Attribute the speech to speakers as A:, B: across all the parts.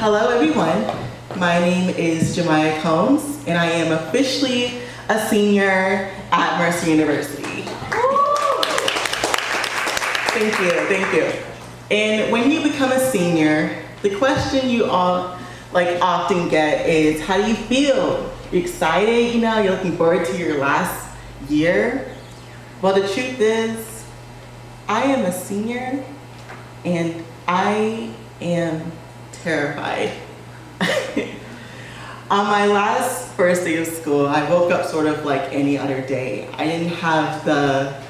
A: Hello everyone, my name is Jamyah Combs and I am officially a senior at Mercer University. Thank you. And when you become a senior, the question you all often get is, how do you feel? You're excited, you're looking forward to your last year? Well, the truth is, I am a senior and I am terrified. On my first day of school, I woke up sort of like any other day. I didn't have the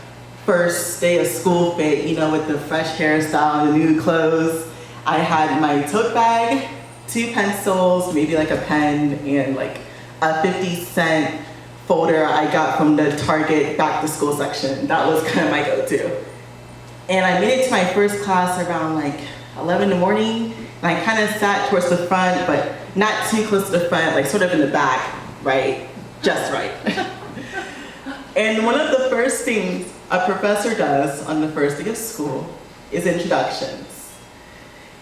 A: first day of school fit, with the fresh hairstyle, the new clothes. I had my tote bag, 2 pencils, maybe like a pen, and like a 50-cent folder I got from the Target back to school section. That was kind of my go-to. And I made it to my first class around like 11 in the morning. And I kind of sat towards the front, but not too close to the front, like sort of in the back, right? Just right. And one of the first things a professor does on the first day of school is introductions.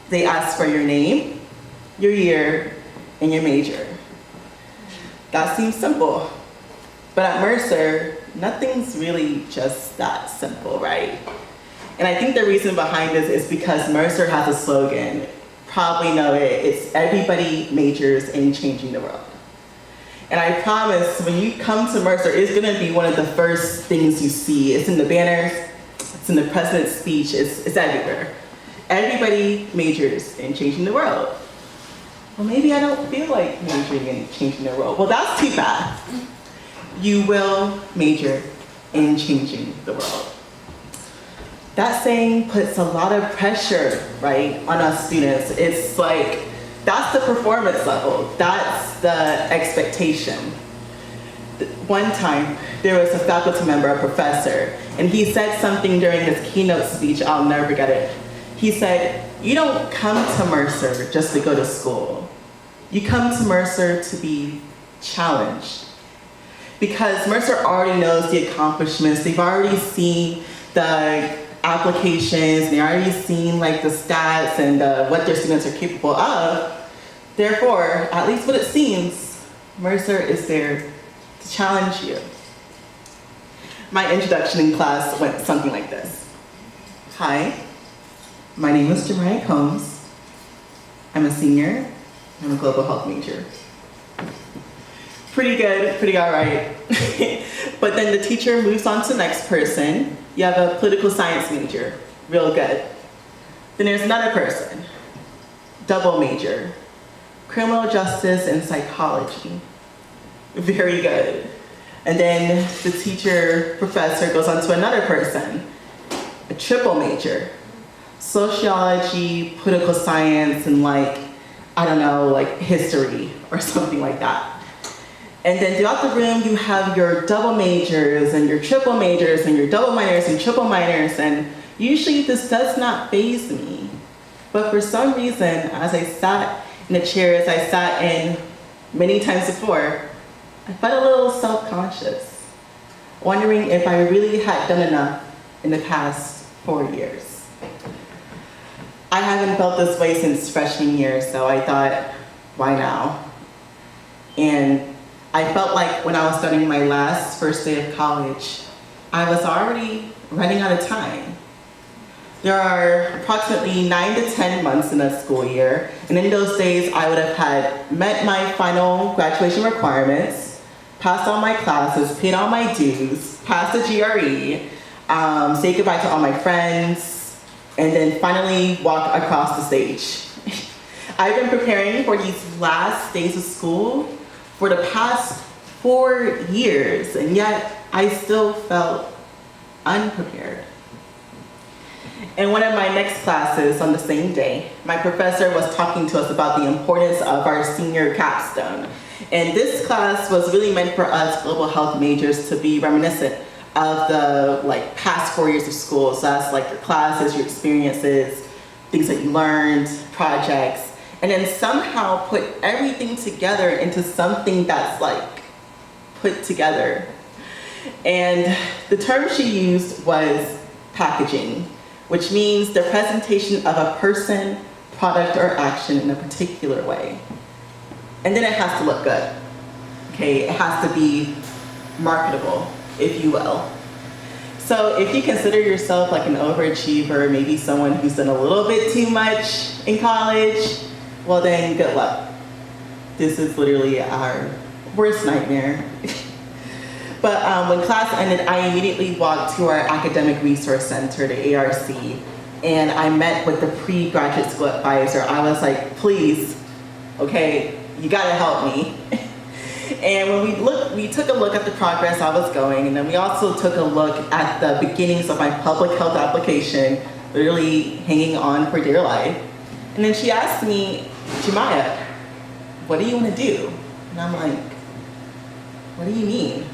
A: They ask for your name, your year, and your major. That seems simple. But at Mercer, nothing's really just that simple, right? And I think the reason behind this is because Mercer has a slogan. Probably know it, it's everybody majors in changing the world. And I promise when you come to Mercer, it's gonna be one of the first things you see. It's in the banners, it's in the president's speech, it's everywhere. Everybody majors in changing the world. Well, maybe I don't feel like majoring in changing the world. Well, that's too bad. You will major in changing the world. That saying puts a lot of pressure, right, on us students. It's like, that's the performance level. That's the expectation. One time, there was a faculty member, a professor, and he said something during his keynote speech, I'll never forget it. He said, you don't come to Mercer just to go to school. You come to Mercer to be challenged. Because Mercer already knows the accomplishments. They've already seen the applications, they already seen like the stats and what their students are capable of. Therefore, at least what it seems, Mercer is there to challenge you. My introduction in class went something like this. Hi, my name is Jamyah Combs. I'm a senior, I'm a global health major. Pretty good, pretty all right. But then the teacher moves on to the next person. You have a political science major, real good. Then there's another person, double major, criminal justice and psychology, very good. And then the teacher, professor goes on to another person, a triple major, sociology, political science, and history or something like that. And then throughout the room, you have your double majors and your triple majors and your double minors and triple minors, and usually this does not faze me. But for some reason, as I sat in the chairs I sat in many times before, I felt a little self-conscious, wondering if I really had done enough in the past 4 years. I haven't felt this way since freshman year, so I thought, why now? And I felt like when I was starting my first day of college, I was already running out of time. There are approximately 9 to 10 months in a school year, and in those days I would have had met my final graduation requirements, passed all my classes, paid all my dues, passed the GRE, say goodbye to all my friends, and then finally walk across the stage. I've been preparing for these last days of school for the past 4 years, and yet I still felt unprepared. In one of my next classes on the same day, my professor was talking to us about the importance of our senior capstone. And this class was really meant for us global health majors to be reminiscent of the past 4 years of school. So that's like your classes, your experiences, things that you learned, projects, and then somehow put everything together into something that's put together. And the term she used was packaging, which means the presentation of a person, product or action in a particular way. And then it has to look good. Okay, it has to be marketable, if you will. So if you consider yourself like an overachiever, maybe someone who's done a little bit too much in college, well then good luck. This is literally our worst nightmare. But when class ended, I immediately walked to our Academic Resource Center, the ARC, and I met with the pre-graduate school advisor. I was like, please, okay, you gotta help me. And when we took a look at the progress I was going, and then we also took a look at the beginnings of my public health application, literally hanging on for dear life. And then she asked me, Jamyah, what do you want to do? And I'm like, what do you mean?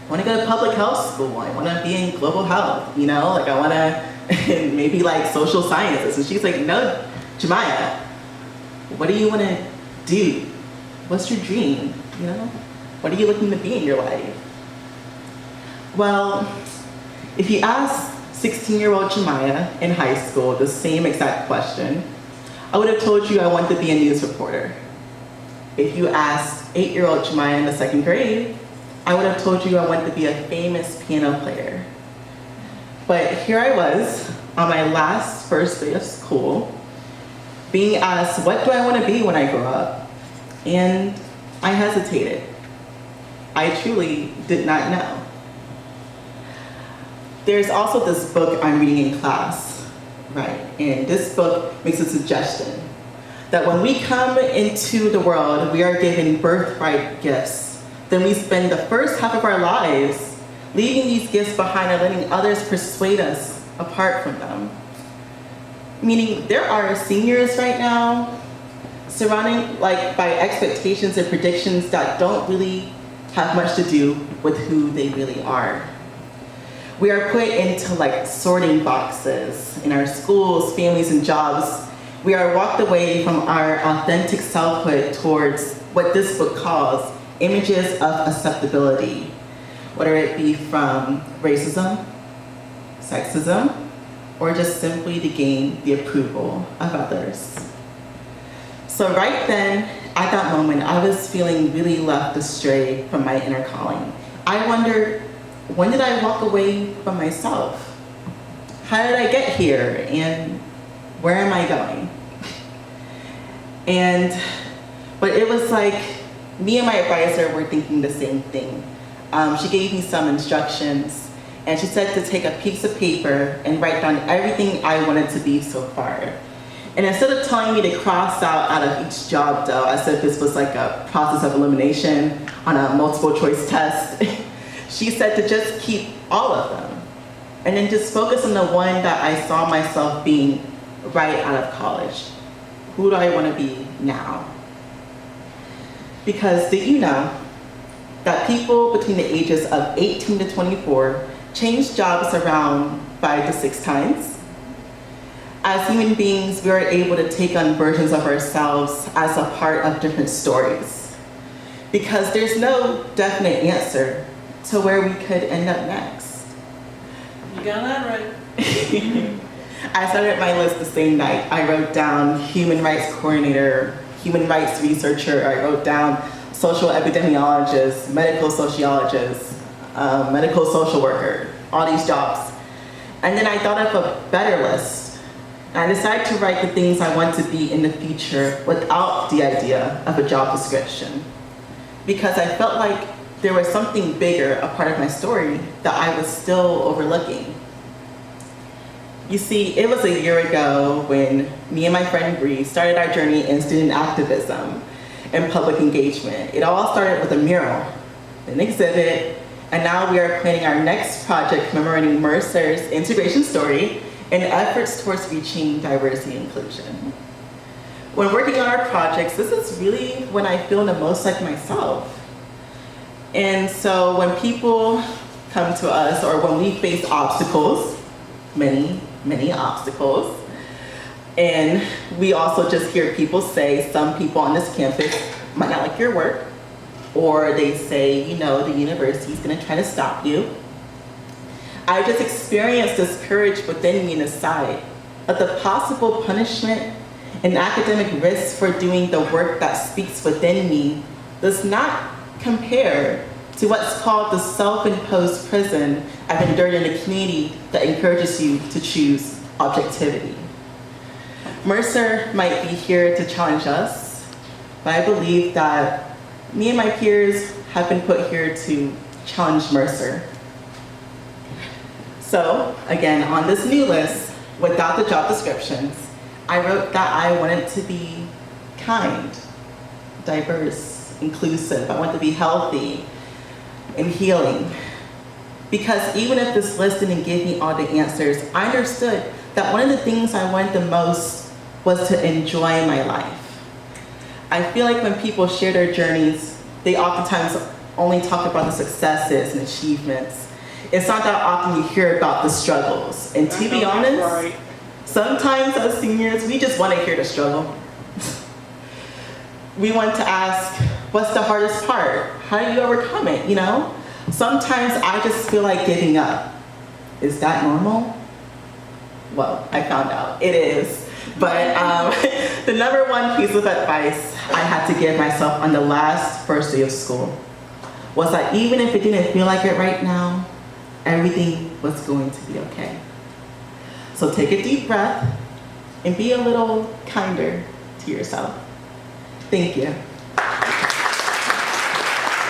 A: I want to go to public health school. I want to be in global health, you know? Like I want to maybe like social sciences. And she's like, no, Jamyah, what do you want to do? What's your dream? You know, what are you looking to be in your life? Well, if you ask 16-year-old Jamyah in high school the same exact question, I would have told you I want to be a news reporter. If you asked 8-year-old Jamyah in the 2nd grade, I would have told you I want to be a famous piano player. But here I was on my first day of school, being asked, what do I want to be when I grow up? And I hesitated. I truly did not know. There's also this book I'm reading in class, right? And this book makes a suggestion that when we come into the world, we are given birthright gifts. Then we spend the first half of our lives leaving these gifts behind and letting others persuade us apart from them. Meaning there are seniors right now surrounding by expectations and predictions that don't really have much to do with who they really are. We are put into sorting boxes in our schools, families, and jobs. We are walked away from our authentic selfhood towards what this book calls images of acceptability, whether it be from racism, sexism, or just simply to gain the approval of others. So right then, at that moment, I was feeling really left astray from my inner calling. I wondered, when did I walk away from myself? How did I get here? And where am I going? But it was like, me and my advisor were thinking the same thing. She gave me some instructions, and she said to take a piece of paper and write down everything I wanted to be so far. And instead of telling me to cross out of each job though, as if this was like a process of elimination on a multiple choice test, she said to just keep all of them. And then just focus on the one that I saw myself being right out of college. Who do I want to be now? Because did you know that people between the ages of 18 to 24 change jobs around 5 to 6 times? As human beings, we are able to take on versions of ourselves as a part of different stories. Because there's no definite answer to where we could end up next.
B: You got that right.
A: I started my list the same night. I wrote down human rights coordinator, human rights researcher. I wrote down social epidemiologist, medical sociologist, medical social worker, all these jobs. And then I thought of a better list. And I decided to write the things I want to be in the future without the idea of a job description. Because I felt like there was something bigger, a part of my story, that I was still overlooking. You see, it was a year ago when me and my friend Bree started our journey in student activism and public engagement. It all started with a mural, an exhibit, and now we are planning our next project commemorating Mercer's integration story and efforts towards reaching diversity and inclusion. When working on our projects, this is really when I feel the most like myself. And so when people come to us, or when we face obstacles, many obstacles, and we also just hear people say, some people on this campus might not like your work, or they say, the university's gonna try to stop you. I just experienced this courage within me and aside that the possible punishment An academic risk for doing the work that speaks within me does not compare to what's called the self-imposed prison I've endured in a community that encourages you to choose objectivity. Mercer might be here to challenge us, but I believe that me and my peers have been put here to challenge Mercer. So, again, on this new list, without the job descriptions, I wrote that I wanted to be kind, diverse, inclusive. I want to be healthy and healing. Because even if this list didn't give me all the answers, I understood that one of the things I wanted the most was to enjoy my life. I feel like when people share their journeys, they oftentimes only talk about the successes and achievements. It's not that often you hear about the struggles. And to be honest, sometimes as seniors, we just want to hear the struggle. We want to ask, what's the hardest part? How do you overcome it, you know? Sometimes I just feel like giving up. Is that normal? Well, I found out it is. But the number one piece of advice I had to give myself on the first day of school was that even if it didn't feel like it right now, everything was going to be okay. So take a deep breath and be a little kinder to yourself. Thank you.